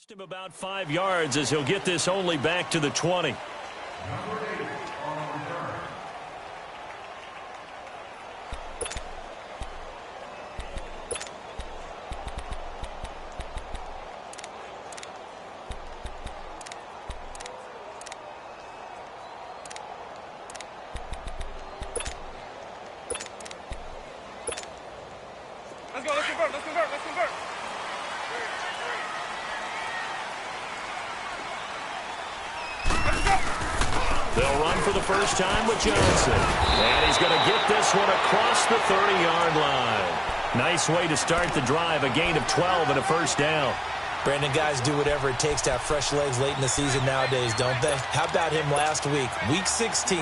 Lost him about 5 yards as he'll get this only back to the 20. Let's convert. They'll run for the first time with Johnson. And he's going to get this one across the 30-yard line. Nice way to start the drive, a gain of 12 and a first down. Brandon, guys do whatever it takes to have fresh legs late in the season nowadays, don't they? How about him last week? Week 16,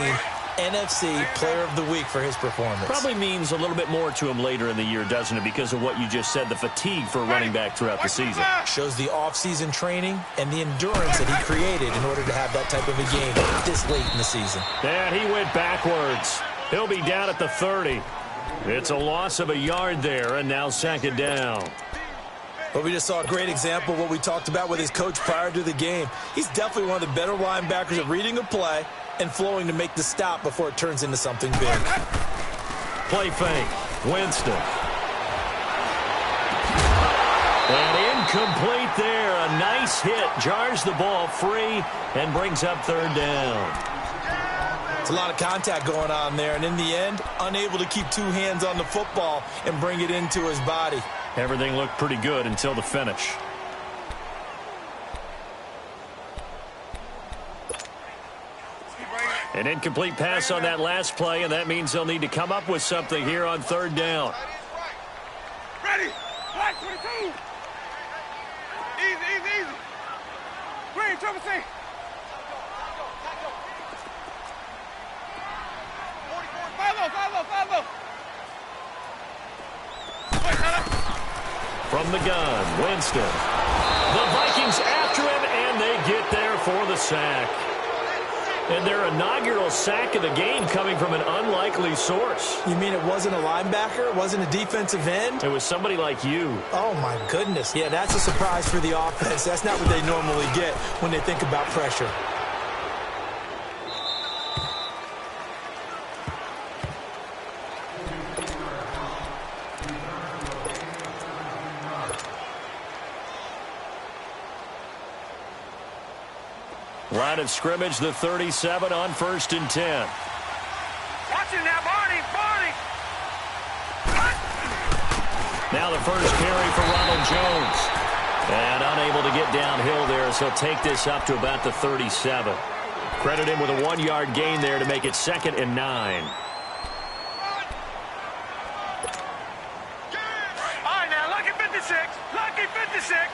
NFC Player of the Week for his performance. Probably means a little bit more to him later in the year, doesn't it? Because of what you just said, the fatigue for a running back throughout the season. Shows the off-season training and the endurance that he created in order to have that type of a game this late in the season. And he went backwards. He'll be down at the 30. It's a loss of a yard there, and now second down. But we just saw a great example of what we talked about with his coach prior to the game. He's definitely one of the better linebackers at reading a play and flowing to make the stop before it turns into something big. Play fake. Winston. And incomplete there. A nice hit. Jars the ball free and brings up third down. It's a lot of contact going on there, and in the end, unable to keep two hands on the football and bring it into his body. Everything looked pretty good until the finish. An incomplete pass on that last play, and that means they'll need to come up with something here on third down. Ready. Black 22. Easy. Green, triple C. Follow. From the gun, Winston. The Vikings after him, and they get there for the sack. And their inaugural sack of the game coming from an unlikely source. You mean it wasn't a linebacker? It wasn't a defensive end? It was somebody like you. Oh, my goodness. Yeah, that's a surprise for the offense. That's not what they normally get when they think about pressure. Line of scrimmage, the 37 on 1st and 10. Watch it now, Barney. Now the first carry for Ronald Jones. And unable to get downhill there, so he'll take this up to about the 37. Credit him with a 1-yard gain there to make it 2nd and 9. All right, now, lucky 56. Lucky 56.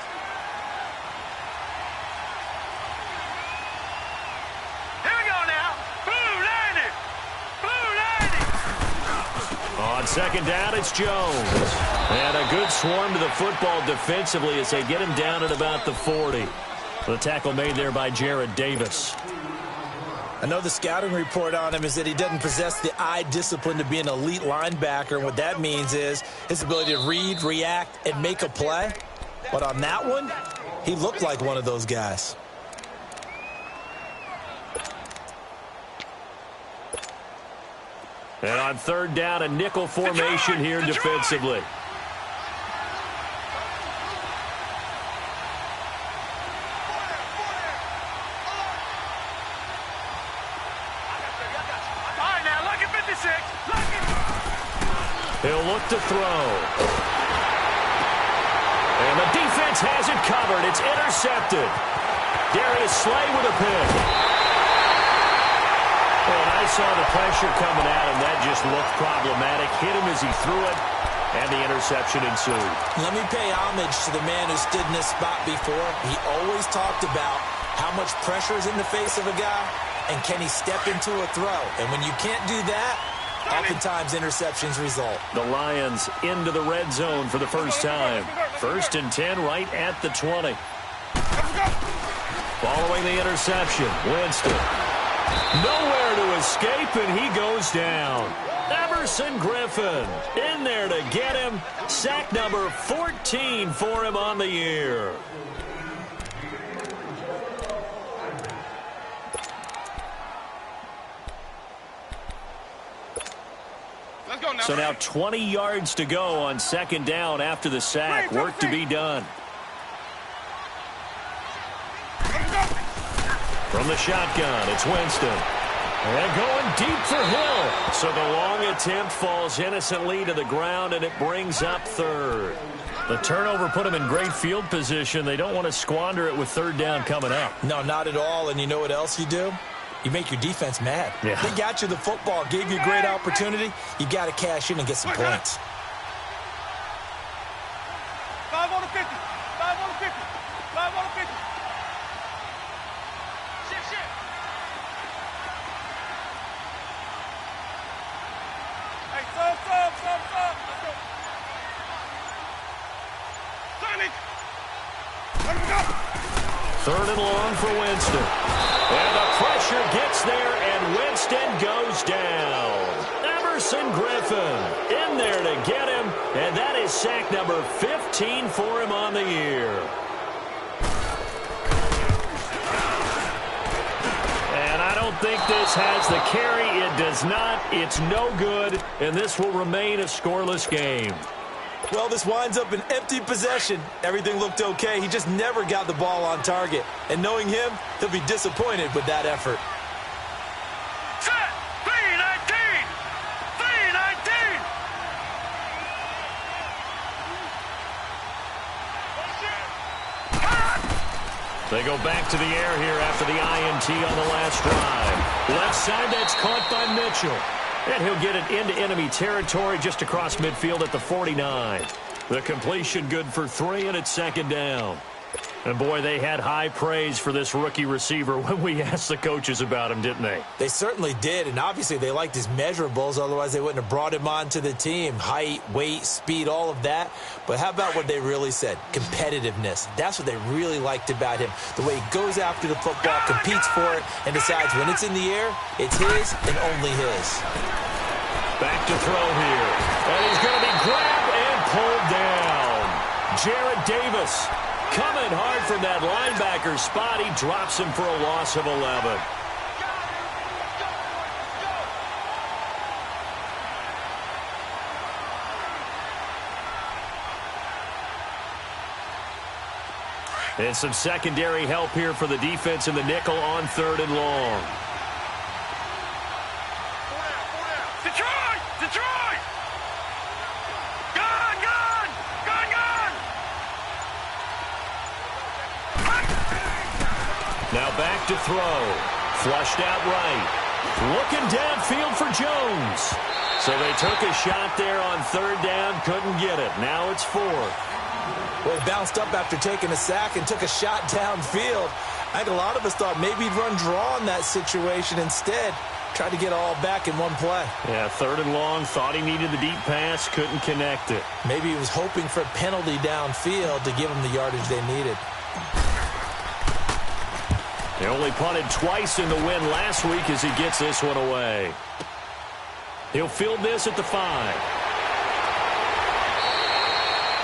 On second down, it's Jones. And a good swarm to the football defensively as they get him down at about the 40. The tackle made there by Jared Davis. I know the scouting report on him is that he doesn't possess the eye discipline to be an elite linebacker. And what that means is his ability to read, react, and make a play. But on that one, he looked like one of those guys. And on third down, a nickel formation here defensively. He'll look to throw. And the defense has it covered. It's intercepted. Darius Slay with a pick. And I saw the pressure coming at him. That just looked problematic. Hit him as he threw it, and the interception ensued. Let me pay homage to the man who stood in this spot before. He always talked about how much pressure is in the face of a guy, and can he step into a throw. And when you can't do that, oftentimes interceptions result. The Lions into the red zone for the first time. 1st and 10 right at the 20. Following the interception, Winston. Nowhere to escape, and he goes down. Everson Griffin in there to get him. Sack number 14 for him on the year. So now 20 yards to go on second down after the sack. Work to be done. From the shotgun, it's Winston. And going deep for Hill. So the long attempt falls innocently to the ground, and it brings up third. The turnover put them in great field position. They don't want to squander it with third down coming up. No, not at all. And you know what else you do? You make your defense mad. Yeah. They got you the football, gave you a great opportunity. You got to cash in and get some points. 5 on the 50. 5 on the 50. 5 on the 50. Shit. Hey, sub. Let's go. Snitch. Let him go. Third and long for Winston. And the pressure gets there, and Winston goes down. Everson Griffin in there to get him, and that is sack number 15 for him on the year. And I don't think this has the carry. It does not. It's no good, and this will remain a scoreless game. Well, this winds up an empty possession. Everything looked okay. He just never got the ball on target. And knowing him, he'll be disappointed with that effort. Set. 3-19. 3-19. They go back to the air here after the INT on the last drive. Left side, that's caught by Mitchell. And he'll get it into enemy territory just across midfield at the 49. The completion good for 3, and it's second down. And, boy, they had high praise for this rookie receiver when we asked the coaches about him, didn't they? They certainly did, and obviously they liked his measurables. Otherwise, they wouldn't have brought him onto the team. Height, weight, speed, all of that. But how about what they really said? Competitiveness. That's what they really liked about him. The way he goes after the football, competes for it, and decides when it's in the air, it's his and only his. Back to throw here. And he's going to be grabbed and pulled down. Jarrett Davis coming hard from that linebacker spot. He drops him for a loss of 11. And some secondary help here for the defense in the nickel on third and long. Detroit! Gun! Now back to throw. Flushed out right. Looking downfield for Jones. So they took a shot there on third down. Couldn't get it. Now it's fourth. Well, he bounced up after taking a sack and took a shot downfield. I think a lot of us thought maybe he'd run draw in that situation. Instead, tried to get it all back in one play. Yeah, third and long. Thought he needed the deep pass. Couldn't connect it. Maybe he was hoping for a penalty downfield to give him the yardage they needed. They only punted twice in the win last week as he gets this one away. He'll field this at the 5.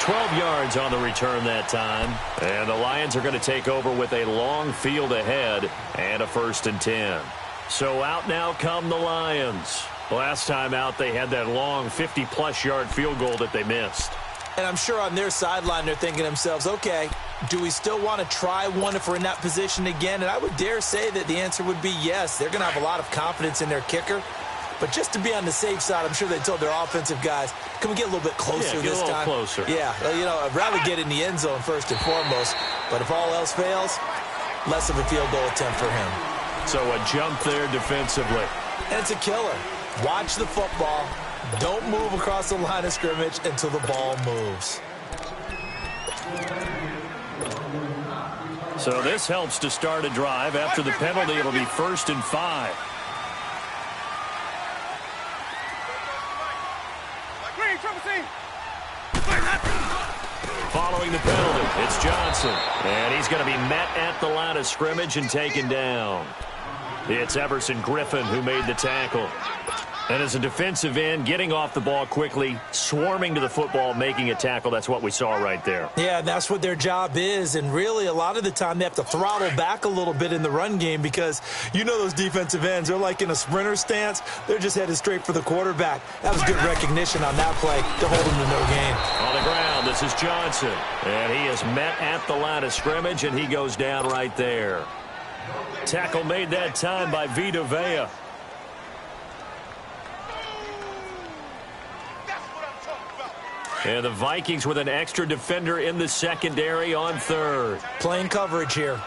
12 yards on the return that time. And the Lions are going to take over with a long field ahead and a 1st and 10. So out now come the Lions. Last time out, they had that long 50-plus yard field goal that they missed. And I'm sure on their sideline they're thinking to themselves, okay, do we still want to try one if we're in that position again? And I would dare say that the answer would be yes. They're going to have a lot of confidence in their kicker. But just to be on the safe side, I'm sure they told their offensive guys, can we get a little bit closer this time? Closer. Yeah, you know, I'd rather get in the end zone first and foremost. But if all else fails, less of a field goal attempt for him. So a jump there defensively. And it's a killer. Watch the football. Don't move across the line of scrimmage until the ball moves. So this helps to start a drive. After the penalty, it'll be 1st and 5. Following the penalty, it's Johnson. And he's going to be met at the line of scrimmage and taken down. It's Everson Griffin who made the tackle. And as a defensive end, getting off the ball quickly, swarming to the football, making a tackle, that's what we saw right there. Yeah, that's what their job is. And really, a lot of the time, they have to throttle back a little bit in the run game because you know those defensive ends, they're like in a sprinter stance. They're just headed straight for the quarterback. That was good recognition on that play to hold him to no gain. On the ground, this is Johnson. And he is met at the line of scrimmage, and he goes down right there. Tackle made that time by Vita Vea. And the Vikings with an extra defender in the secondary on third. Playing coverage here.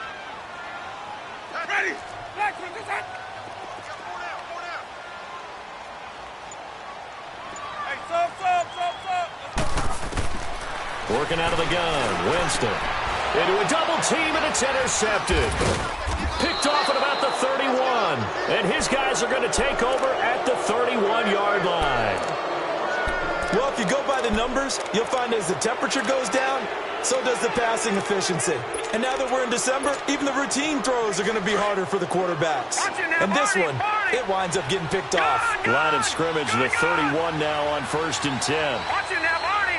Ready. Hey, sub. Working out of the gun. Winston. Into a double team, and it's intercepted. Picked off at about the 31. And his guys are going to take over at the 31-yard line. Well, if you go by the numbers, you'll find as the temperature goes down, so does the passing efficiency. And now that we're in December, even the routine throws are going to be harder for the quarterbacks. And this one, it winds up getting picked off. Line of scrimmage, the 31 now on 1st and 10. Watch it now, Barney.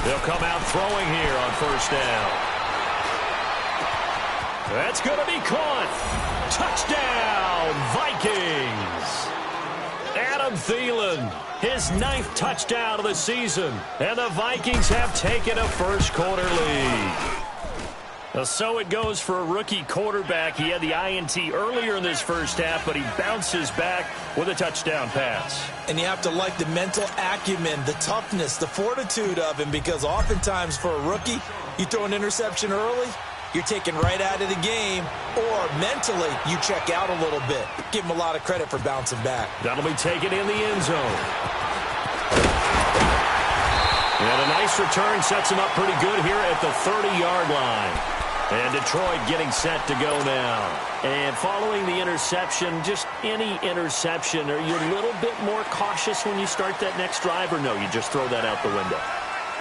They'll come out throwing here on 1st down. That's going to be caught. Touchdown, Vikings. Adam Thielen, his 9th touchdown of the season. And the Vikings have taken a first-quarter lead. So it goes for a rookie quarterback. He had the INT earlier in this first half, but he bounces back with a touchdown pass. And you have to like the mental acumen, the toughness, the fortitude of him, because oftentimes for a rookie, you throw an interception early, you're taken right out of the game, or mentally, you check out a little bit. Give him a lot of credit for bouncing back. That'll be taken in the end zone. And a nice return sets him up pretty good here at the 30-yard line. And Detroit getting set to go now. And following the interception, just any interception, are you a little bit more cautious when you start that next drive, or no, you just throw that out the window?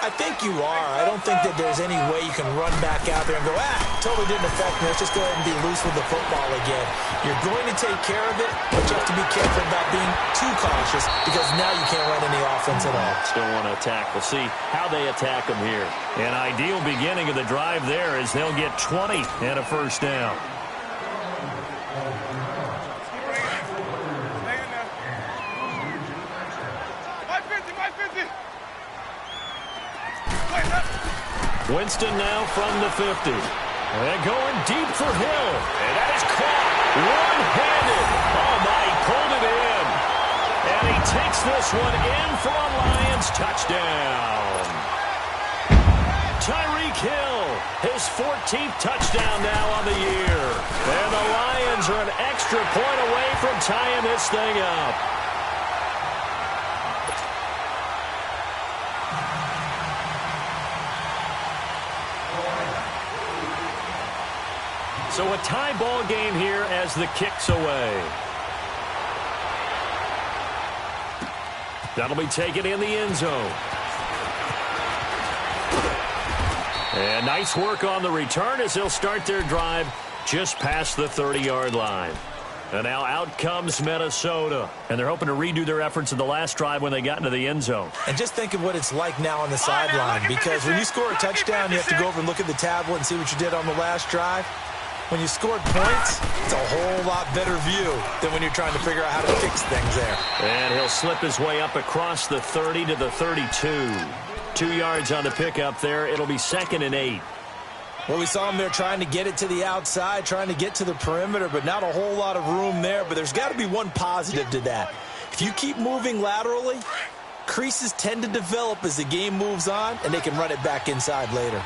I think you are. I don't think that there's any way you can run back out there and go, totally didn't affect me. Let's just go ahead and be loose with the football again. You're going to take care of it, but you have to be careful about being too cautious because now you can't run any offense at all. Still want to attack. We'll see how they attack them here. An ideal beginning of the drive there as they'll get 20 and a first down. Winston now from the 50. And going deep for Hill. And that is caught one-handed. Oh, my, he pulled it in. And he takes this one in for a Lions touchdown. Tyreek Hill, his 14th touchdown now on the year. And the Lions are an extra point away from tying this thing up. So a tie ball game here as the kick's away. That'll be taken in the end zone. And nice work on the return as they'll start their drive just past the 30-yard line. And now out comes Minnesota. And they're hoping to redo their efforts in the last drive when they got into the end zone. And just think of what it's like now on the sideline. Because when you score a touchdown, you have to go over and look at the tablet and see what you did on the last drive. When you scored points, it's a whole lot better view than when you're trying to figure out how to fix things there. And he'll slip his way up across the 30 to the 32. 2 yards on the pickup there. It'll be 2nd and 8. Well, we saw him there trying to get it to the outside, trying to get to the perimeter, but not a whole lot of room there. But there's got to be one positive to that. If you keep moving laterally, creases tend to develop as the game moves on, and they can run it back inside later.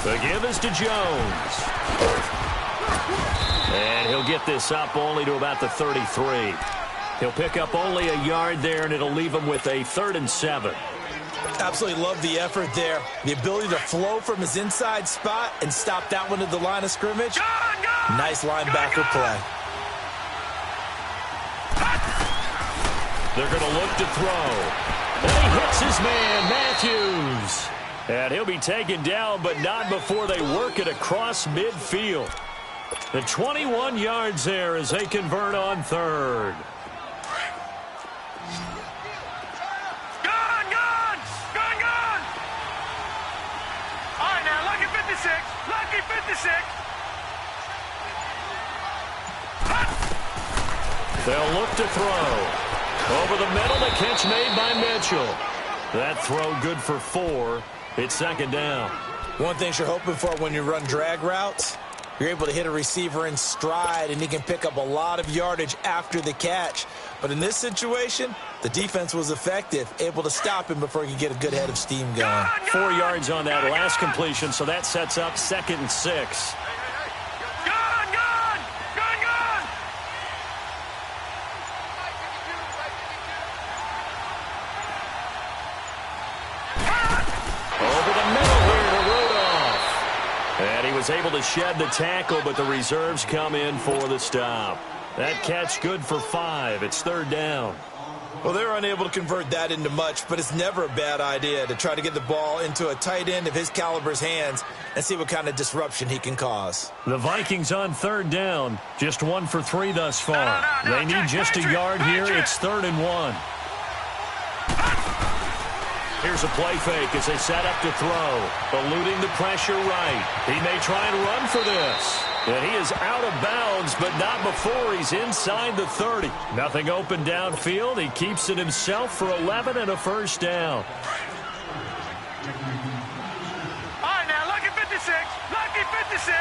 The give is to Jones. And he'll get this up only to about the 33. He'll pick up only a yard there, and it'll leave him with a 3rd and 7. Absolutely love the effort there. The ability to flow from his inside spot and stop that one at the line of scrimmage. Nice linebacker play. They're going to look to throw. And he hits his man, Matthews. And he'll be taken down, but not before they work it across midfield. The 21 yards there as they convert on third. Gone! Gone! Gone! Gone! All right, now, lucky 56. Lucky 56. They'll look to throw. Over the middle, the catch made by Mitchell. That throw good for 4. It's second down. One thing you're hoping for when you run drag routes, you're able to hit a receiver in stride, and he can pick up a lot of yardage after the catch. But in this situation, the defense was effective, able to stop him before he could get a good head of steam going. 4 yards on that last completion, so that sets up 2nd and 6. Was able to shed the tackle, but the reserves come in for the stop. That catch good for 5. It's third down. Well, they're unable to convert that into much, but it's never a bad idea to try to get the ball into a tight end of his caliber's hands and see what kind of disruption he can cause. The Vikings on third down, just 1 for 3 thus far. They need just a yard here. It's 3rd and 1. Here's a play fake as they set up to throw. Eluding the pressure right. He may try and run for this. And he is out of bounds, but not before he's inside the 30. Nothing open downfield. He keeps it himself for 11 and a first down. All right, now, lucky 56. Lucky 56.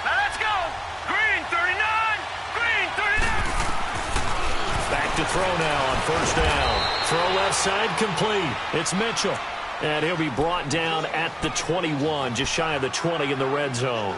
Now, let's go. Green, 39. Green, 39. Back to throw now on first down. Throw left side complete. It's Mitchell. And he'll be brought down at the 21, just shy of the 20 in the red zone.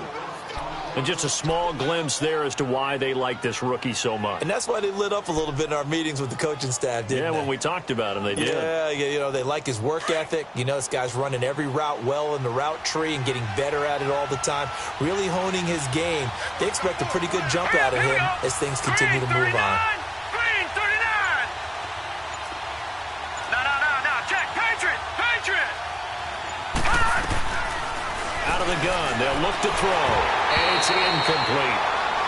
And just a small glimpse there as to why they like this rookie so much. And that's why they lit up a little bit in our meetings with the coaching staff, didn't they? Yeah, when we talked about him, they did. Yeah, you know, they like his work ethic. You know, this guy's running every route well in the route tree and getting better at it all the time, really honing his game. They expect a pretty good jump out of him as things continue to move on. Green, 39. No, check. Patriot. Out of the gun, they'll look to throw. And it's incomplete.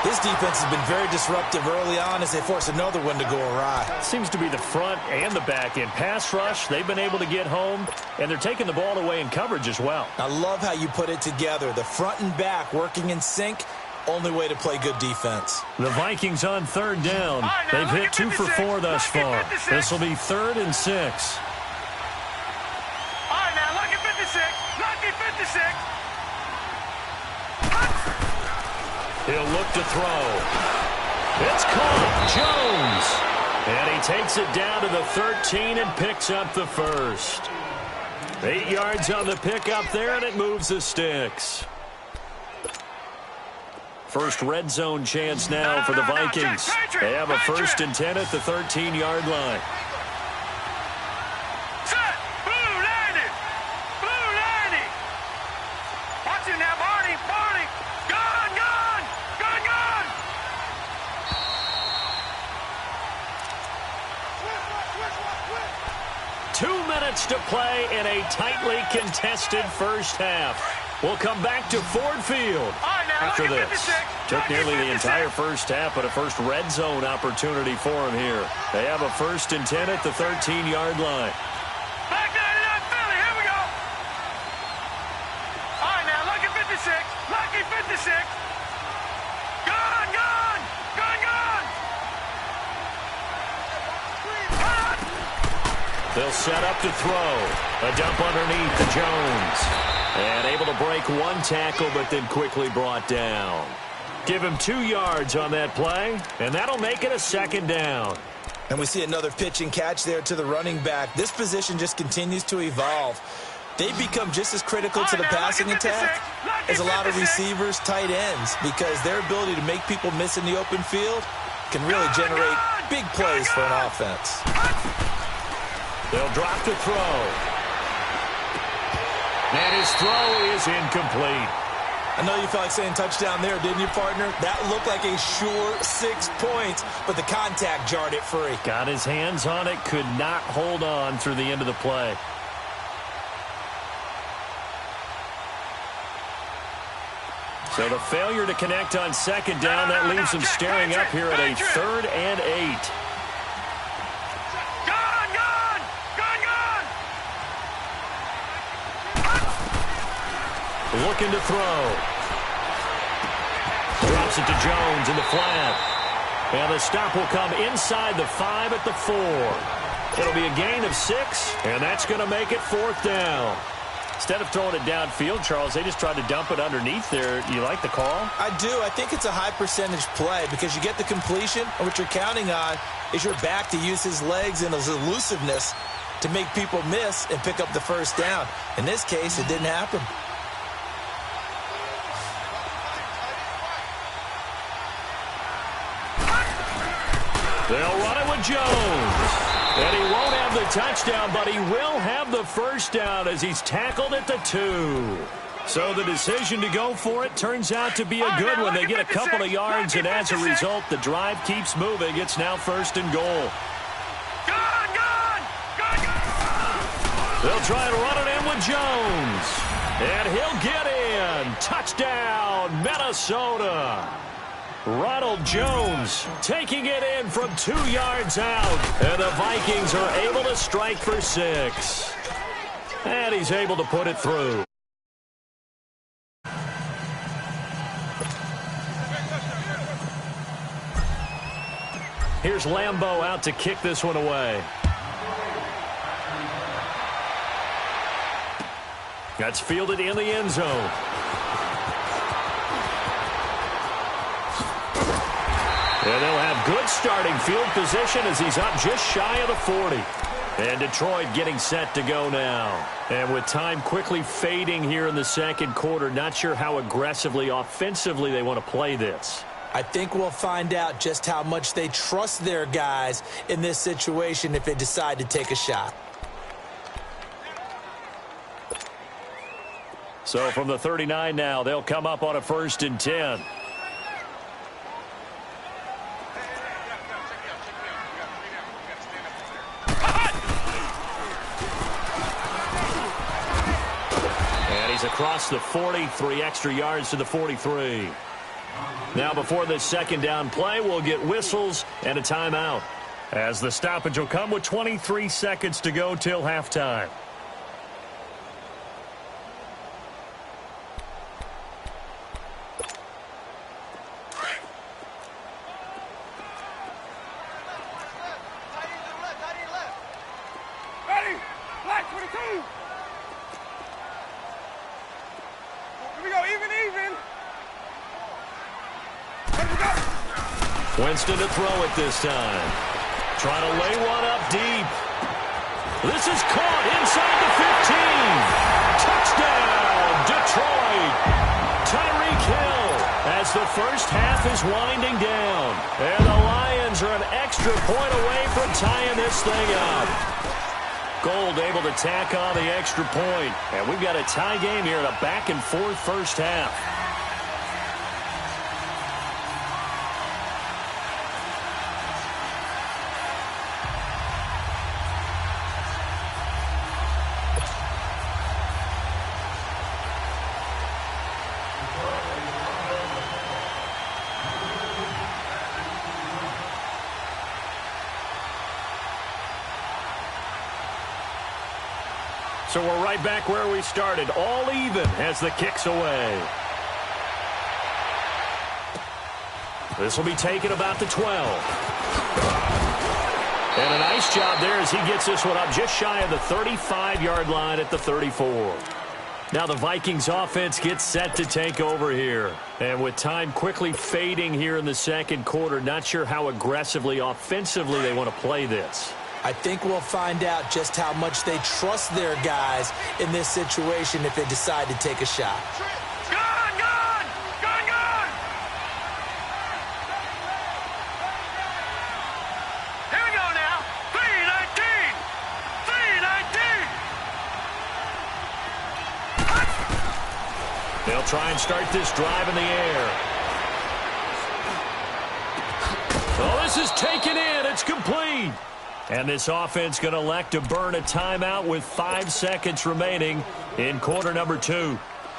This defense has been very disruptive early on as they force another one to go awry. Seems to be the front and the back end. Pass rush, they've been able to get home, and they're taking the ball away in coverage as well. I love how you put it together. The front and back working in sync, only way to play good defense. The Vikings on third down. They've hit 2 for 4 thus far. This will be 3rd and 6. All right, now, lucky 56. Lucky 56. He'll look to throw. It's caught. Jones. And he takes it down to the 13 and picks up the first. 8 yards on the pickup there, and it moves the sticks. First red zone chance now for the Vikings. They have a 1st and 10 at the 13-yard line. Set. Blue 90. Blue 90. Watch it now, Barney. Gone. 2 minutes to play in a tightly contested first half. We'll come back to Ford Field after this. Took nearly the entire first half, but a first red zone opportunity for him here. They have a 1st and 10 at the 13-yard line. Back 99 Philly, here we go. All right, now, lucky 56. Lucky 56. Gone. They'll set up to throw. A dump underneath to Jones. And able to break one tackle, but then quickly brought down. Give him 2 yards on that play, and that'll make it a 2nd down. And we see another pitch and catch there to the running back. This position just continues to evolve. They become just as critical to the passing attack as a lot of receivers, tight ends, because their ability to make people miss in the open field can really generate big plays for an offense. They'll drop to throw. And his throw is incomplete. I know you felt like saying touchdown there, didn't you, partner? That looked like a sure 6 points, but the contact jarred it free. Got his hands on it, could not hold on through the end of the play. So the failure to connect on second down, that leaves them staring up here at a 3rd and 8. Looking to throw. Drops it to Jones in the flat. And the stop will come inside the 5 at the 4. It'll be a gain of 6, and that's going to make it 4th down. Instead of throwing it downfield, Charles, they just tried to dump it underneath there. You like the call? I do. I think it's a high percentage play because you get the completion, and what you're counting on is your back to use his legs and his elusiveness to make people miss and pick up the first down. In this case, it didn't happen. They'll run it with Jones. And he won't have the touchdown, but he will have the first down as he's tackled at the 2. So the decision to go for it turns out to be a good one. They get a couple of yards, and as a result, the drive keeps moving. It's now 1st and goal. They'll try and run it in with Jones. And he'll get in. Touchdown, Minnesota. Ronald Jones taking it in from 2 yards out. And the Vikings are able to strike for 6. And he's able to put it through. Here's Lambeau out to kick this one away. That's fielded in the end zone. And they'll have good starting field position as he's up just shy of the 40. And Detroit getting set to go now. And with time quickly fading here in the second quarter, not sure how aggressively, offensively they want to play this. I think we'll find out just how much they trust their guys in this situation if they decide to take a shot. So from the 39 now, they'll come up on a 1st and 10. Across the 40, 3 extra yards to the 43. Now before this second down play, we'll get whistles and a timeout, as the stoppage will come with 23 seconds to go till halftime. Ready? Black 22. Winston to throw it this time. Trying to lay one up deep. This is caught inside the 15. Touchdown, Detroit. Tyreek Hill as the first half is winding down. And the Lions are an extra point away from tying this thing up. Gold able to tack on the extra point. And we've got a tie game here in a back-and-forth first half. So we're right back where we started, all even as the kick's away. This will be taken about the 12. And a nice job there as he gets this one up just shy of the 35-yard line at the 34. Now the Vikings offense gets set to take over here. And with time quickly fading here in the second quarter, not sure how aggressively, offensively they want to play this. I think we'll find out just how much they trust their guys in this situation if they decide to take a shot. Gun! Here we go now. 319. 319. They'll try and start this drive in the air. Oh, this is taken in. It's complete. And this offense going to elect to burn a timeout with 5 seconds remaining in quarter number 2.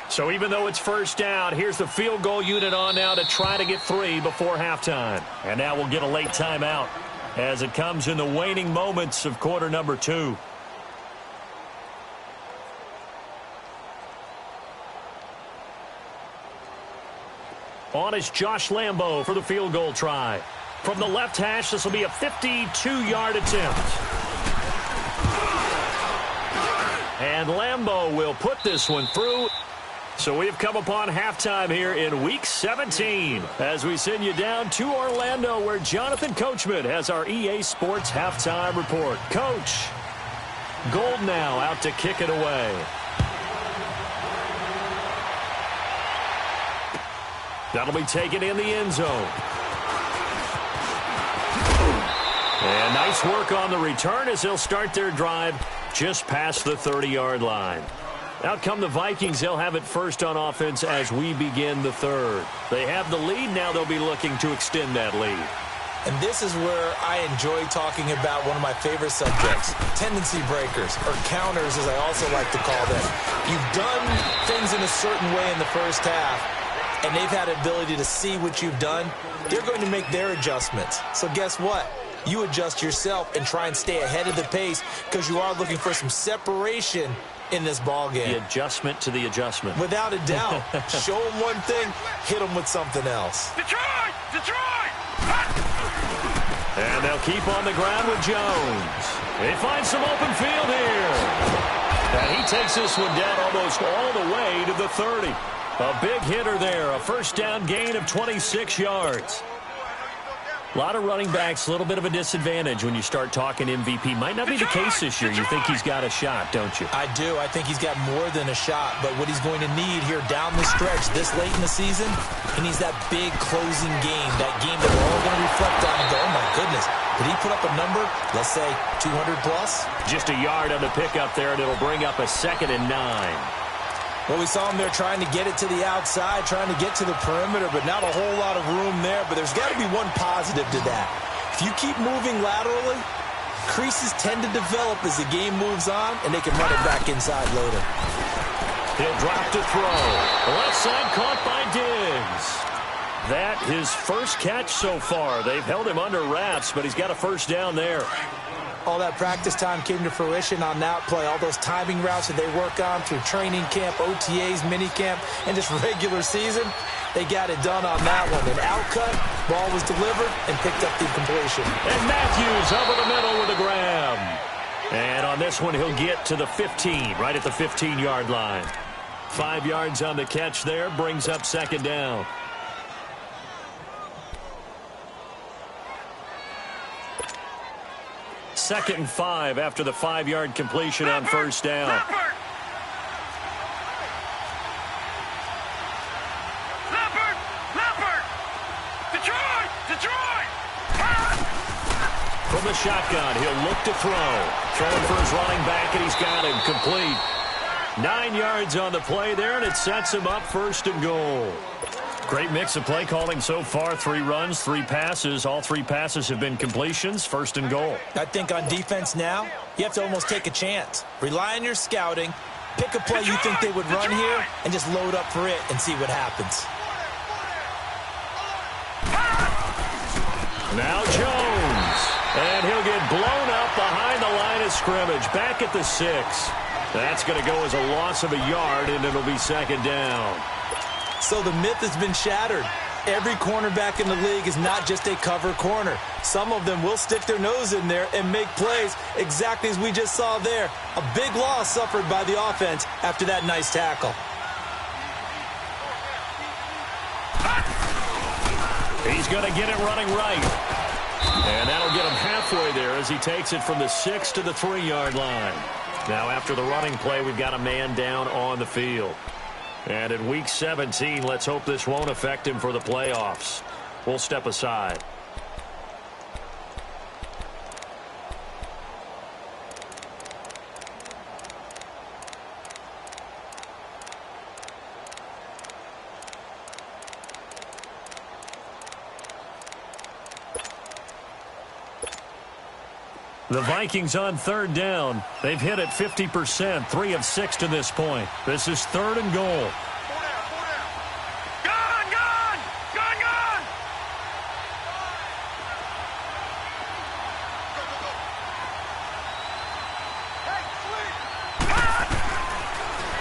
So even though it's first down, here's the field goal unit on now to try to get 3 before halftime. And now we'll get a late timeout as it comes in the waning moments of quarter number 2. On is Josh Lambo for the field goal try. From the left hash, this will be a 52-yard attempt. And Lambo will put this one through. So we've come upon halftime here in Week 17 as we send you down to Orlando where Jonathan Coachman has our EA Sports halftime report. Coach, Gold now out to kick it away. That'll be taken in the end zone. And nice work on the return as they'll start their drive just past the 30-yard line. Out come the Vikings. They'll have it first on offense as we begin the third. They have the lead. Now they'll be looking to extend that lead. And this is where I enjoy talking about one of my favorite subjects, tendency breakers, or counters as I also like to call them. You've done things in a certain way in the first half, and they've had the ability to see what you've done. They're going to make their adjustments. So guess what? You adjust yourself and try and stay ahead of the pace because you are looking for some separation in this ball game. The adjustment to the adjustment. Without a doubt. Show them one thing, hit them with something else. Detroit! Detroit! And they'll keep on the ground with Jones. They find some open field here. And he takes this one down almost all the way to the 30. A big hitter there. A first down gain of 26 yards. A lot of running backs, a little bit of a disadvantage when you start talking MVP. Might not be the case this year. You think he's got a shot, don't you? I do. I think he's got more than a shot. But what he's going to need here down the stretch this late in the season, he needs that big closing game, that game that we're all going to reflect on and go, oh, my goodness, did he put up a number, let's say 200 plus? Just a yard on the pickup there, and it'll bring up a 2nd and 9. Well, we saw him there trying to get it to the outside, trying to get to the perimeter, but not a whole lot of room there. But there's got to be one positive to that. If you keep moving laterally, creases tend to develop as the game moves on, and they can run it back inside later. He'll drop to throw. Left side caught by Diggs. That his first catch so far. They've held him under wraps, but he's got a first down there. All that practice time came to fruition on that play. All those timing routes that they work on through training camp, OTAs, minicamp, and just regular season, they got it done on that one. An outcut, ball was delivered, and picked up the completion. And Matthews over the middle with a grab. And on this one, he'll get to the 15, right at the 15-yard line. 5 yards on the catch there, brings up 2nd down. Second and 5 after the 5-yard completion on first down. Leopard! Leopard! Leopard! Detroit! Detroit! From the shotgun, he'll look to throw. Throwing for his running back, and he's got him complete. 9 yards on the play there, and it sets him up 1st and goal. Great mix of play calling so far. 3 runs, 3 passes. All 3 passes have been completions. 1st and goal. I think on defense now, you have to almost take a chance. Rely on your scouting. Pick a play you think they would run here and just load up for it and see what happens. Now Jones. And he'll get blown up behind the line of scrimmage. Back at the 6. That's going to go as a loss of a yard, and it'll be 2nd down. So the myth has been shattered. Every cornerback in the league is not just a cover corner. Some of them will stick their nose in there and make plays exactly as we just saw there. A big loss suffered by the offense after that nice tackle. He's going to get it running right. And that'll get him halfway there as he takes it from the 6 to the 3-yard line. Now after the running play, we've got a man down on the field. And in Week 17, let's hope this won't affect him for the playoffs. We'll step aside. The Vikings on 3rd down. They've hit it 50%, 3 of 6 to this point. This is 3rd and goal.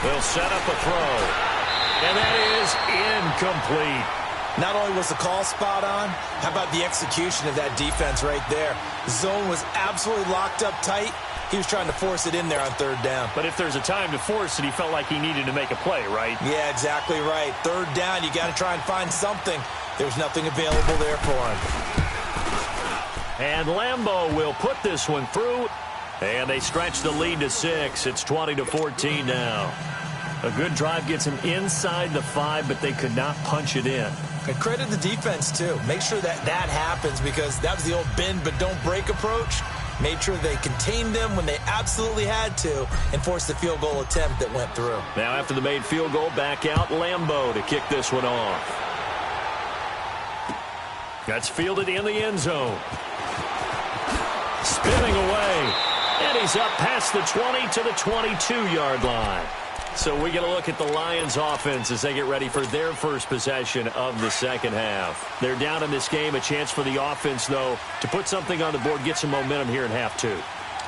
They'll set up a throw. And that is incomplete. Not only was the call spot on, how about the execution of that defense right there? Zone was absolutely locked up tight. He was trying to force it in there on third down. But if there's a time to force it, he felt like he needed to make a play, right? Yeah, exactly right. Third down, you got to try and find something. There's nothing available there for him. And Lambeau will put this one through. And they stretch the lead to 6. It's 20-14 now. A good drive gets him inside the 5, but they could not punch it in. And credit the defense, too. Make sure that happens, because that was the old bend but don't break approach. Made sure they contained them when they absolutely had to and forced the field goal attempt that went through. Now after the made field goal, back out Lambeau to kick this one off. That's fielded in the end zone. Spinning away. And he's up past the 20 to the 22-yard line. So we get a look at the Lions offense as they get ready for their first possession of the second half. They're down in this game. A chance for the offense, though, to put something on the board, get some momentum here in half 2.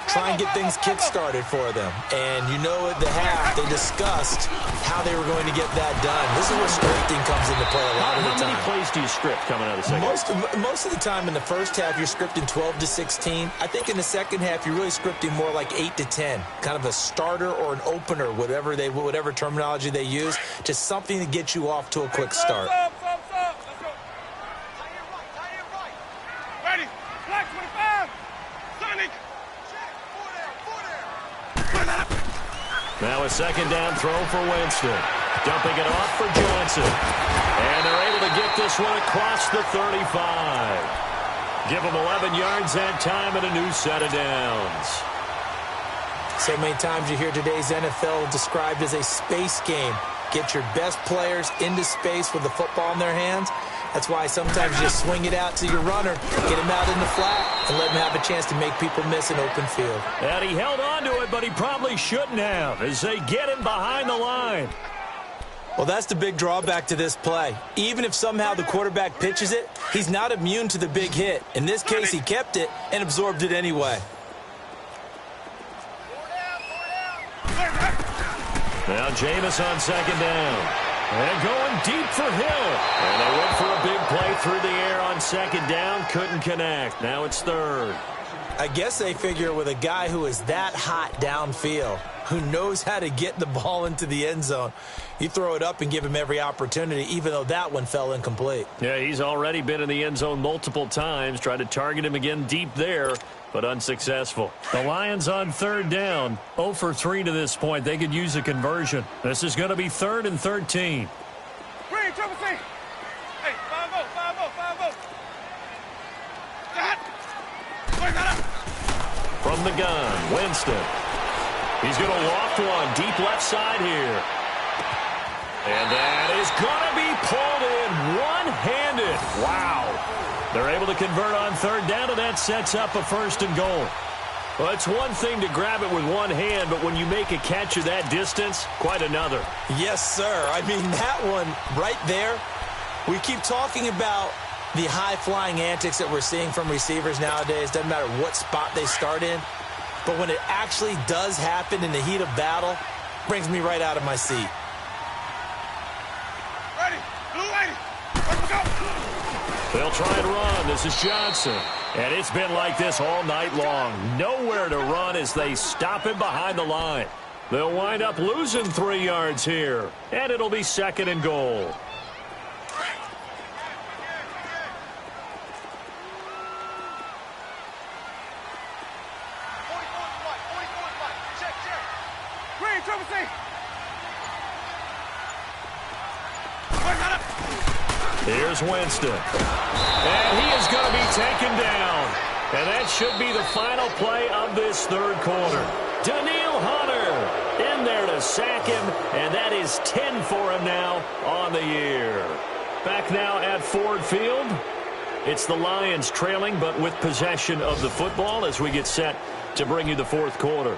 Try and get things kick-started for them. And you know at the half, they discussed how they were going to get that done. This is where scripting comes into play a lot of the time. How many plays do you script coming out of the second half? Most of the time in the first half, you're scripting 12 to 16. I think in the second half, you're really scripting more like 8 to 10. Kind of a starter or an opener, whatever terminology they use. Just something to get you off to a quick start. Let's go. Ready. Black 25. Sonic. Now a second down throw for Winston. Dumping it off for Johnson. And they're able to get this one across the 35. Give them 11 yards that time and a new set of downs. So many times you hear today's NFL described as a space game. Get your best players into space with the football in their hands. That's why sometimes you just swing it out to your runner, get him out in the flat, and let him have a chance to make people miss an open field. And he held on to it, but he probably shouldn't have as they get him behind the line. Well, that's the big drawback to this play. Even if somehow the quarterback pitches it, he's not immune to the big hit. In this case, he kept it and absorbed it anyway. Now Jameis on second down. And going deep for Hill. And they went for a big play through the air on second down. Couldn't connect. Now it's third. I guess they figure with a guy who is that hot downfield, who knows how to get the ball into the end zone, you throw it up and give him every opportunity, even though that one fell incomplete. Yeah, he's already been in the end zone multiple times. Tried to target him again deep there, but unsuccessful. The Lions on third down, 0 for 3 to this point. They could use a conversion. This is going to be 3rd and 13. Green, triple C. Hey, 5-0. From the gun, Winston. He's going to loft one deep left side here. And that is going to be pulled in one-handed. Wow. They're able to convert on third down, and that sets up a 1st and goal. Well, it's one thing to grab it with one hand, but when you make a catch of that distance, quite another. Yes, sir. I mean, that one right there, we keep talking about the high-flying antics that we're seeing from receivers nowadays. Doesn't matter what spot they start in. But when it actually does happen in the heat of battle, brings me right out of my seat. Ready. Blue 80. Let's go. They'll try and run. This is Johnson. And it's been like this all night long. Nowhere to run as they stop him behind the line. They'll wind up losing 3 yards here. And it'll be 2nd and goal. Green, triple C. Here's Winston. And he is going to be taken down. And that should be the final play of this third quarter. Daniil Hunter in there to sack him, and that is 10 for him now on the year. Back now at Ford Field. It's the Lions trailing, but with possession of the football as we get set to bring you the fourth quarter.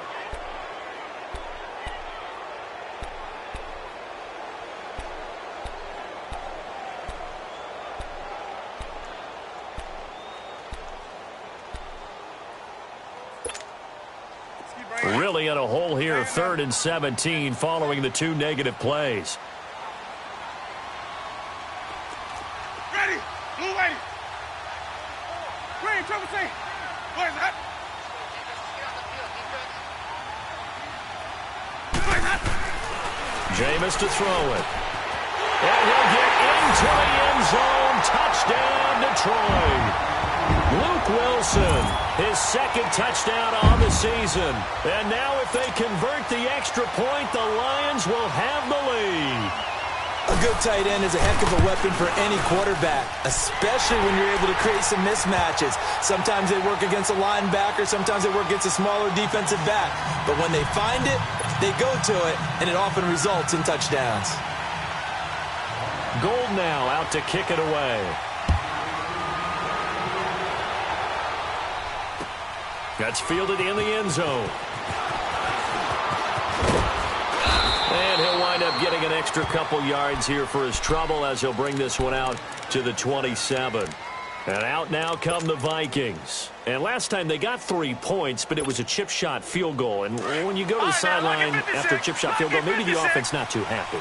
Really in a hole here, 3rd and 17, following the 2 negative plays. Ready. Blue ready. Green, triple C. Where's that? Where's that? Jameis to throw it. And he'll get into the end zone. Touchdown, Detroit. Luke Wilson, his 2nd touchdown on the season. And now if they convert the extra point, the Lions will have the lead. A good tight end is a heck of a weapon for any quarterback, especially when you're able to create some mismatches. Sometimes they work against a linebacker, sometimes they work against a smaller defensive back. But when they find it, they go to it, and it often results in touchdowns. Gold now out to kick it away. That's fielded in the end zone. And he'll wind up getting an extra couple yards here for his trouble as he'll bring this one out to the 27. And out now come the Vikings. And last time they got 3 points, but it was a chip shot field goal. And when you go to the sideline after a chip shot field goal, maybe the offense not too happy.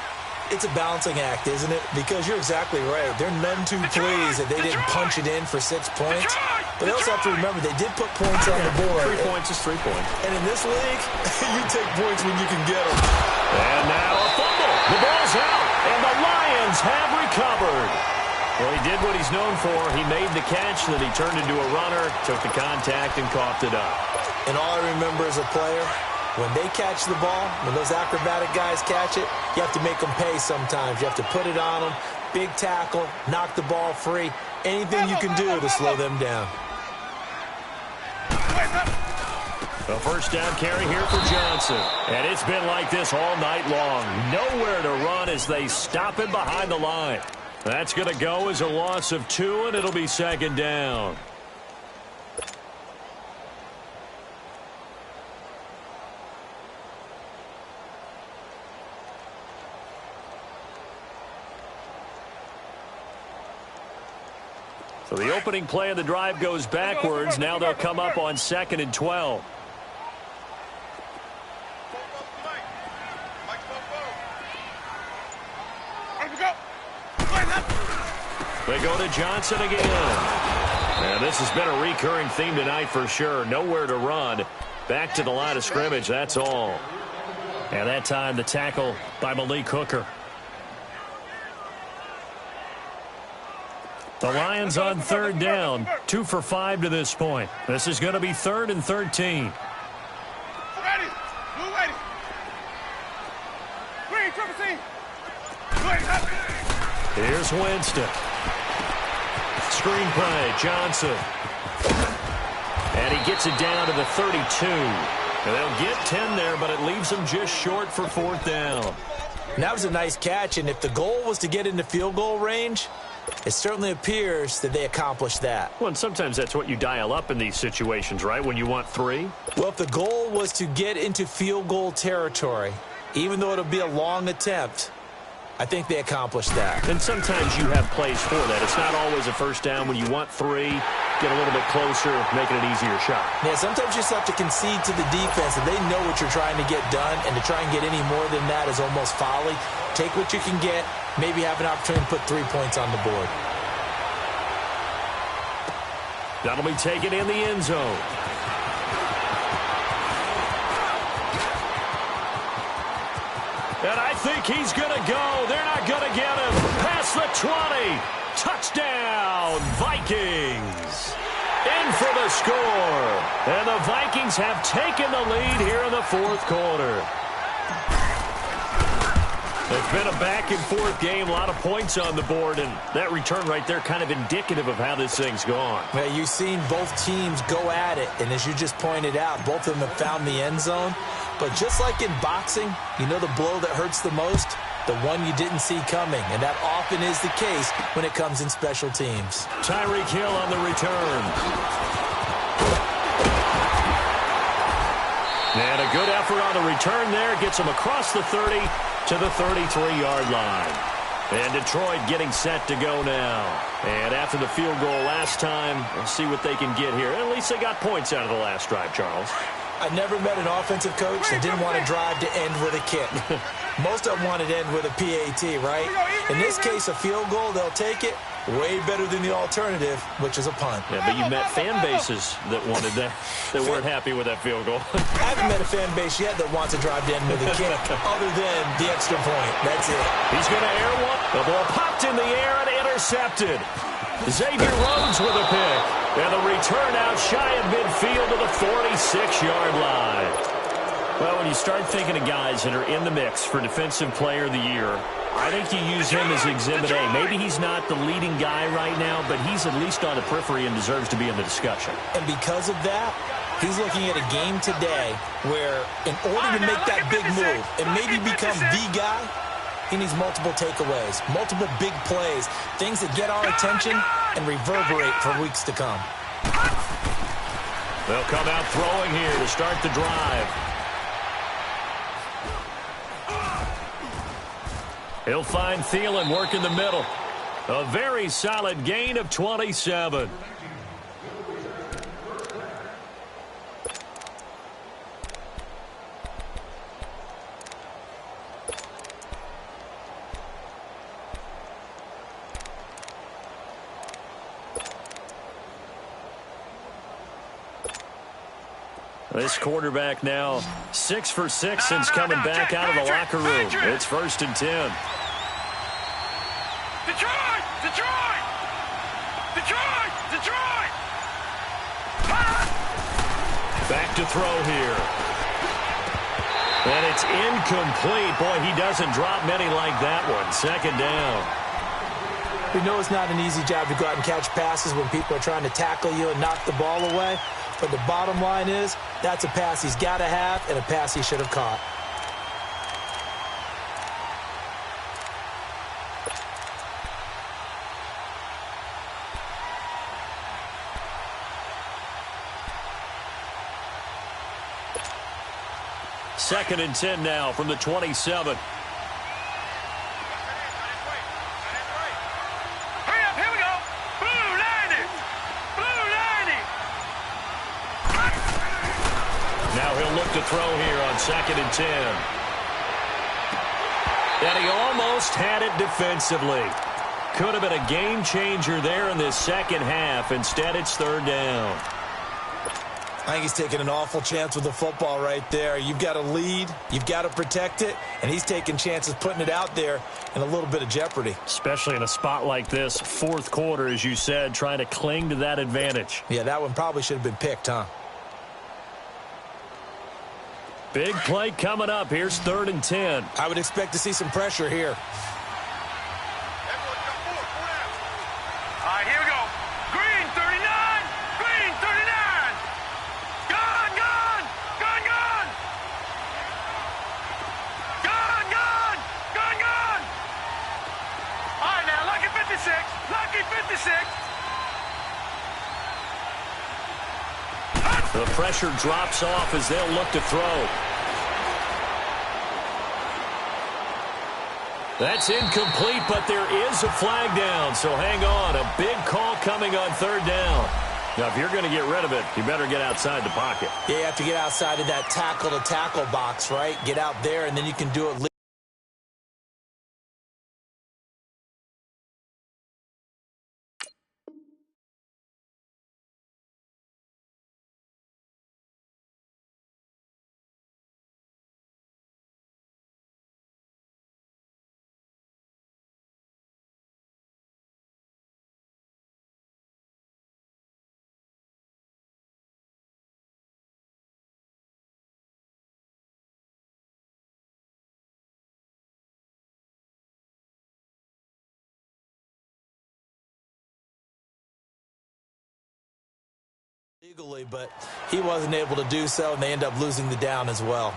It's a balancing act, isn't it? Because you're exactly right. They're none too pleased that they didn't punch it in for 6 points. But they also have to remember they did put points on the board. 3 points is 3 points. And in this league, you take points when you can get them. And now a fumble. The ball's out, and the Lions have recovered. Well, he did what he's known for. He made the catch, then he turned into a runner, took the contact, and coughed it up. And all I remember as a player, when they catch the ball, when those acrobatic guys catch it, you have to make them pay sometimes. You have to put it on them, big tackle, knock the ball free, anything you can do to slow them down. A first down carry here for Johnson. And it's been like this all night long. Nowhere to run as they stop him behind the line. That's going to go as a loss of 2, and it'll be 2nd down. So the opening play of the drive goes backwards. Now they'll come up on 2nd and 12. They go to Johnson again. And this has been a recurring theme tonight for sure. Nowhere to run. Back to the line of scrimmage, that's all. And that time the tackle by Malik Hooker. The Lions on 3rd down. 2 for 5 to this point. This is going to be 3rd and 13. Ready. Blue ready. Green, triple C. Here's Winston. Screen play, Johnson. And he gets it down to the 32. And they'll get 10 there, but it leaves them just short for 4th down. And that was a nice catch, and if the goal was to get into field goal range, it certainly appears that they accomplished that. Well, and sometimes that's what you dial up in these situations, right, when you want 3? Well, if the goal was to get into field goal territory, even though it'll be a long attempt, I think they accomplished that. And sometimes you have plays for that. It's not always a first down when you want 3. Get a little bit closer, making an easier shot. Yeah, sometimes you just have to concede to the defense that they know what you're trying to get done, and to try and get any more than that is almost folly. Take what you can get, maybe have an opportunity to put 3 points on the board. That'll be taken in the end zone. And I think he's going to go. They're not going to get him. Past the 20. Touchdown, Vikings. In for the score. And the Vikings have taken the lead here in the 4th quarter. It's been a back-and-forth game, a lot of points on the board, and that return right there kind of indicative of how this thing's gone. Well, you've seen both teams go at it, and as you just pointed out, both of them have found the end zone. But just like in boxing, you know the blow that hurts the most? The one you didn't see coming, and that often is the case when it comes in special teams. Tyreek Hill on the return. And a good effort on the return there. Gets him across the 30 to the 33-yard line. And Detroit getting set to go now. And after the field goal last time, we'll see what they can get here. At least they got points out of the last drive, Charles. I never met an offensive coach that didn't want to drive to end with a kick. Most of them wanted to end with a PAT, right? In this case, a field goal, they'll take it. Way better than the alternative, which is a punt. Yeah, but you met fan bases that wanted that, that weren't happy with that field goal. I haven't met a fan base yet that wants to drive to end with a kick other than the extra point. That's it. He's going to air one. The ball popped in the air and intercepted. Xavier Rhodes with a pick. And the return out shy of midfield to the 46-yard line. Well, when you start thinking of guys that are in the mix for Defensive Player of the Year, I think you use him as Exhibit A. Maybe he's not the leading guy right now, but he's at least on the periphery and deserves to be in the discussion. And because of that, he's looking at a game today where in order to make that big move and maybe become the guy, he needs multiple takeaways, multiple big plays, things that get our attention and reverberate for weeks to come. They'll come out throwing here to start the drive. He'll find Thielen working the middle. A very solid gain of 27. This quarterback now 6 for 6 since coming back out of the locker room. It's 1st and 10. Detroit! Detroit! Detroit! Detroit! Back to throw here. And it's incomplete. Boy, he doesn't drop many like that one. 2nd down. We know it's not an easy job to go out and catch passes when people are trying to tackle you and knock the ball away. But the bottom line is, that's a pass he's got to have and a pass he should have caught. Second and 10 now from the 27. Hurry up, here we go. Blue 90. Blue 90. Now he'll look to throw here on 2nd and 10. And he almost had it defensively. Could have been a game changer there in this second half. Instead, it's 3rd down. I think he's taking an awful chance with the football right there. You've got to lead, you've got to protect it, and he's taking chances putting it out there in a little bit of jeopardy. Especially in a spot like this, 4th quarter, as you said, trying to cling to that advantage. Yeah, that one probably should have been picked, huh? Big play coming up. Here's 3rd and 10. I would expect to see some pressure here. All right, here we go. Green 39. Green 39. Gone, gone. Gone, gone. Gone, gone. Gone, gone. All right, now, lucky 56. Lucky 56. The pressure drops off as they'll look to throw. That's incomplete, but there is a flag down, so hang on. A big call coming on 3rd down. Now, if you're going to get rid of it, you better get outside the pocket. Yeah, you have to get outside of that tackle-to-tackle box, right? Get out there, and then you can do it. Legally, but he wasn't able to do so, and they end up losing the down as well.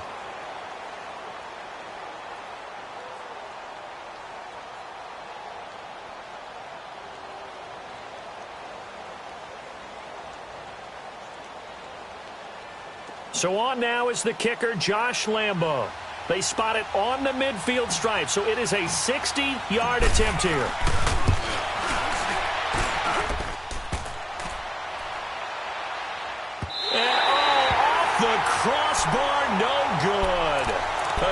So on now is the kicker, Josh Lambo. They spot it on the midfield stripe, so it is a 60-yard attempt here. crossbar, no good.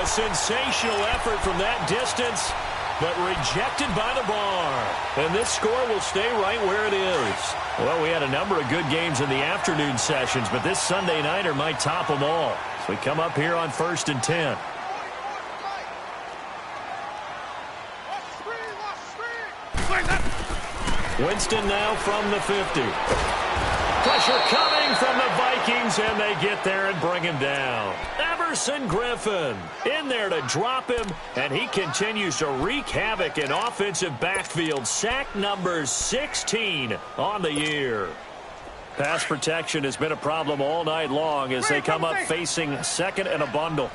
A sensational effort from that distance, but rejected by the bar. And this score will stay right where it is. Well, we had a number of good games in the afternoon sessions, but this Sunday nighter might top them all. So we come up here on 1st and 10. Winston now from the 50. Pressure coming from the Vikings, and they get there and bring him down. Everson Griffin in there to drop him, and he continues to wreak havoc in offensive backfield. Sack number 16 on the year. Pass protection has been a problem all night long as they come up facing second and a bundle.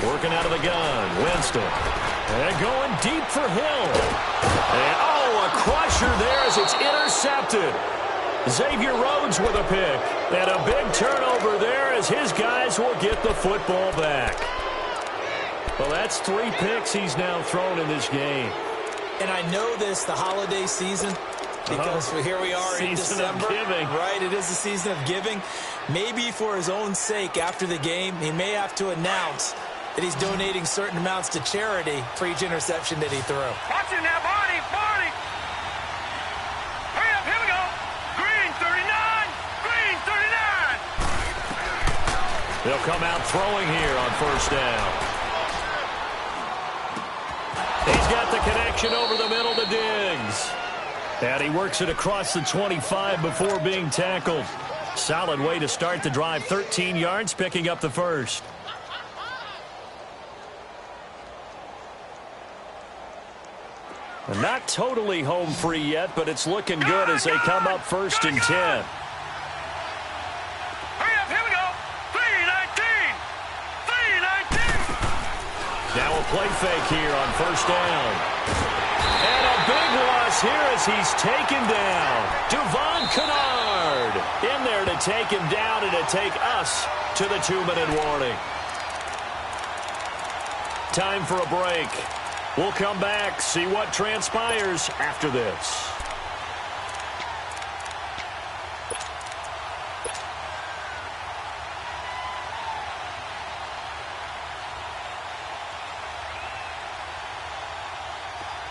Working out of the gun, Winston. And going deep for Hill. And, a crusher there as it's intercepted. Xavier Rhodes with a pick. And a big turnover there as his guys will get the football back. Well, that's 3 picks he's now thrown in this game. And I know this, the holiday season, because here we are in December. Giving. Right, it is the season of giving. Maybe for his own sake after the game, he may have to announce that he's donating certain amounts to charity for each interception that he threw. Watch it now, Barney, Barney. Hurry up, here we go. Green 39, Green 39. They'll come out throwing here on 1st down. He's got the connection over the middle to Diggs. And he works it across the 25 before being tackled. Solid way to start the drive. 13 yards, picking up the first. Not totally home free yet, but it's looking good as they come up 1st and 10. Hurry up, here we go. 3-19. 3-19. Now a play fake here on 1st down. And a big loss here as he's taken down. Devon Kennard in there to take him down and to take us to the 2-minute warning. Time for a break. We'll come back, see what transpires after this.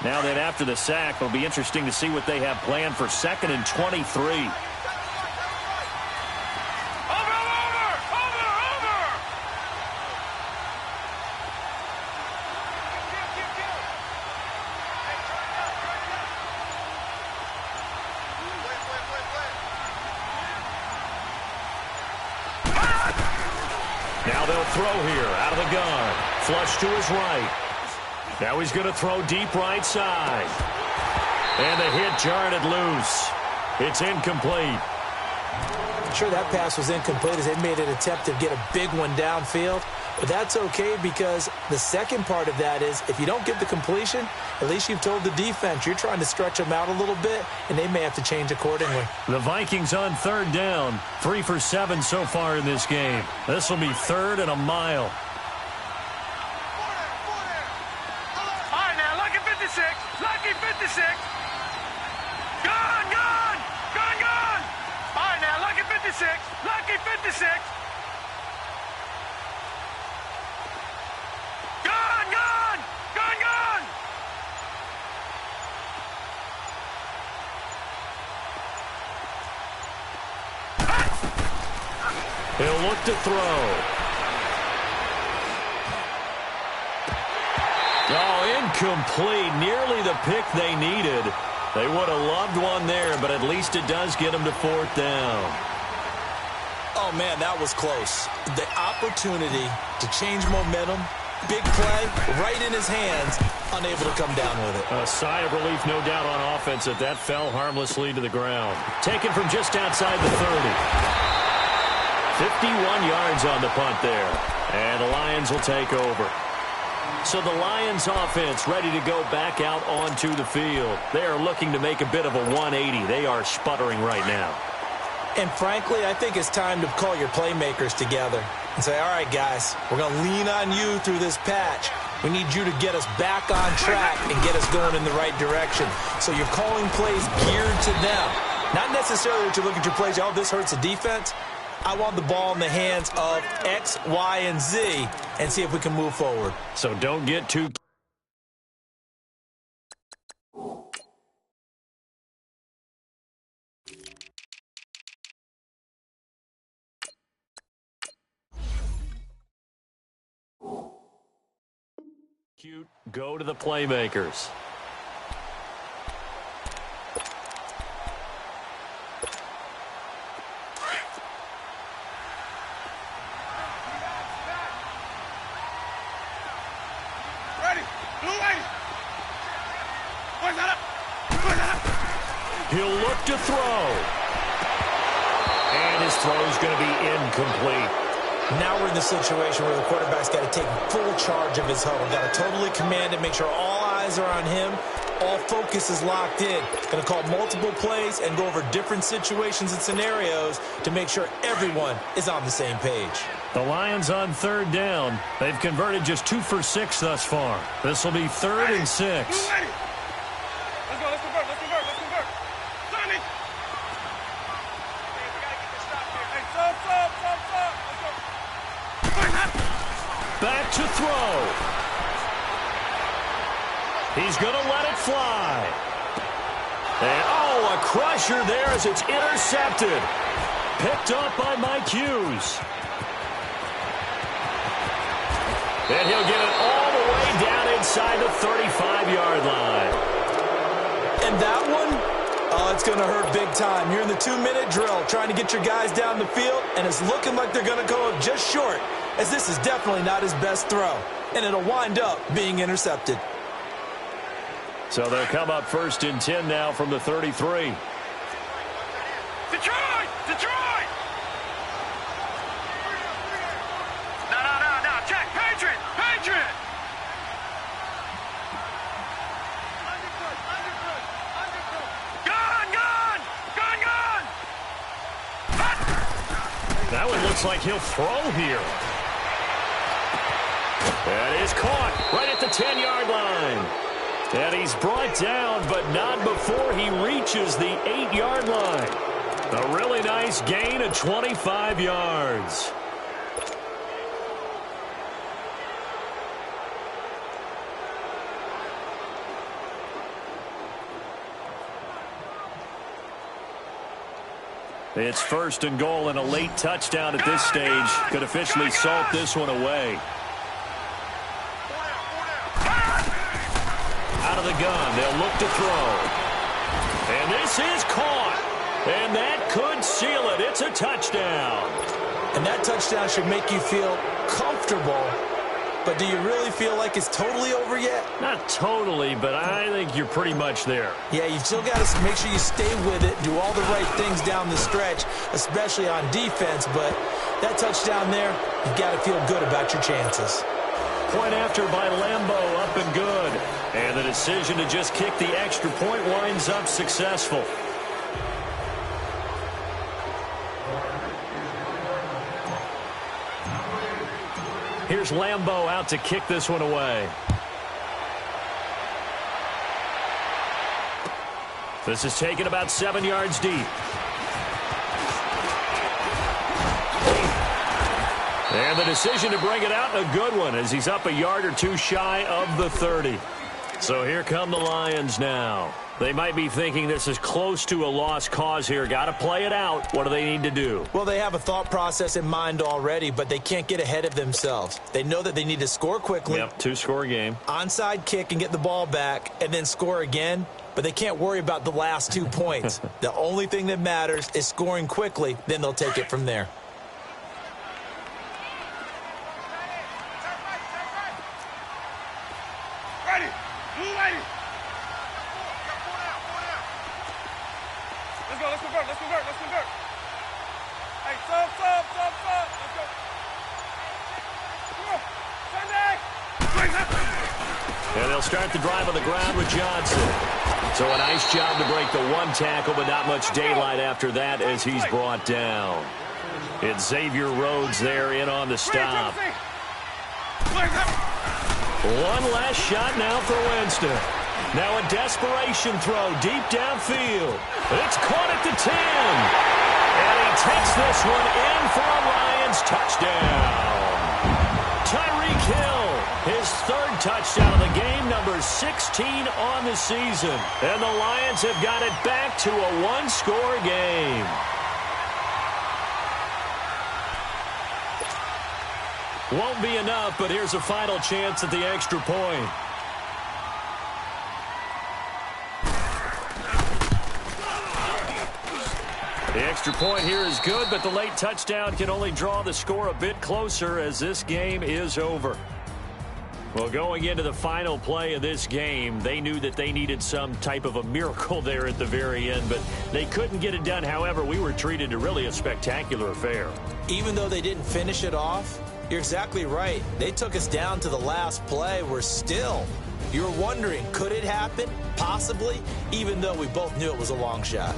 Now then, after the sack, it'll be interesting to see what they have planned for 2nd and 23. Now they'll throw here out of the gun. Flush to his right. Now he's going to throw deep right side. And the hit jarred it loose. It's incomplete. I'm sure that pass was incomplete as they made an attempt to get a big one downfield. But that's okay because the second part of that is if you don't get the completion, at least you've told the defense you're trying to stretch them out a little bit, and they may have to change accordingly. The Vikings on 3rd down. 3 for 7 so far in this game. This will be 3rd and a mile. All right, now, lucky 56. Lucky 56. Gone, gone. Gone, gone. All right, now, lucky 56. Lucky 56. Gone, gone. Gone, gone. He'll look to throw. Incomplete. Nearly the pick they needed. They would have loved one there, but at least it does get them to 4th down. Oh, man, that was close. The opportunity to change momentum, big play, right in his hands, unable to come down with it. A sigh of relief, no doubt, on offense that fell harmlessly to the ground. Taken from just outside the 30. 51 yards on the punt there. And the Lions will take over. So the Lions offense ready to go back out onto the field. They are looking to make a bit of a 180. They are sputtering right now. And frankly, I think it's time to call your playmakers together and say, all right, guys, we're going to lean on you through this patch. We need you to get us back on track and get us going in the right direction. So you're calling plays geared to them. Not necessarily that you look at your plays, oh, this hurts the defense. I want the ball in the hands of X, Y, and Z and see if we can move forward. So don't get too... cute. Go to the playmakers. He'll look to throw. And his throw is going to be incomplete. Now we're in the situation where the quarterback's got to take full charge of his huddle. Got to totally command it, make sure all eyes are on him. All focus is locked in. Going to call multiple plays and go over different situations and scenarios to make sure everyone is on the same page. The Lions on third down. They've converted just 2 for 6 thus far. This will be 3rd and 6. Back to throw. He's going to let it fly. And, oh, a crusher there as it's intercepted. Picked up by Mike Hughes. And he'll get it all the way down inside the 35-yard line. And that one, it's going to hurt big time. You're in the 2-minute drill trying to get your guys down the field, and it's looking like they're going to go just short, as this is definitely not his best throw, and it'll wind up being intercepted. So they'll come up 1st and 10 now from the 33. Detroit! Detroit! No, Jack, Patriot! Patriot! Gun! That one looks like he'll throw here. That is caught right at the 10-yard line. And he's brought down, but not before he reaches the 8-yard line. A really nice gain of 25 yards. It's 1st and goal, and a late touchdown at this stage could officially salt this one away. Out of the gun, they'll look to throw. And this is caught. And that could seal it. It's a touchdown. And that touchdown should make you feel comfortable. But do you really feel like it's totally over yet? Not totally, but I think you're pretty much there. Yeah, you've still got to make sure you stay with it, do all the right things down the stretch, especially on defense. But that touchdown there, you've got to feel good about your chances. Point after by Lambeau, up and good. And the decision to just kick the extra point winds up successful. Here's Lambeau out to kick this one away. This is taken about 7 yards deep. And the decision to bring it out, a good one, as he's up a yard or two shy of the 30. So here come the Lions now. They might be thinking this is close to a lost cause here. Got to play it out. What do they need to do? Well, they have a thought process in mind already, but they can't get ahead of themselves. They know that they need to score quickly. Yep, 2-score game. Onside kick and get the ball back and then score again. But they can't worry about the last 2 points. The only thing that matters is scoring quickly. Then they'll take it from there. Ready! Blue ready! Let's convert. Hey, sub. Let's go. Come on. Sunday! And they'll start the drive on the ground with Johnson. So a nice job to break the one tackle, but not much daylight after that as he's brought down. It's Xavier Rhodes there in on the stop. One last shot now for Winston. Now a desperation throw deep downfield. It's caught at the 10. And he takes this one in for a Lions touchdown. Tyreek Hill, his third touchdown of the game, number 16 on the season. And the Lions have got it back to a one-score game. Won't be enough, but here's a final chance at the extra point. The extra point here is good, but the late touchdown can only draw the score a bit closer as this game is over. Well, going into the final play of this game, they knew that they needed some type of a miracle there at the very end, but they couldn't get it done. However, we were treated to really a spectacular affair. Even though they didn't finish it off, you're exactly right. They took us down to the last play. You're wondering, could it happen? Possibly, even though we both knew it was a long shot.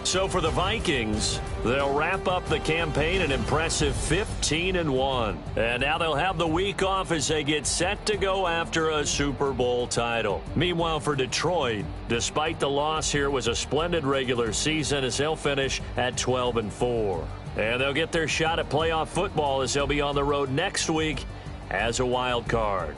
So for the Vikings, they'll wrap up the campaign an impressive 15-1. And now they'll have the week off as they get set to go after a Super Bowl title. Meanwhile, for Detroit, despite the loss here, was a splendid regular season as they'll finish at 12-4. And they'll get their shot at playoff football as they'll be on the road next week as a wild card.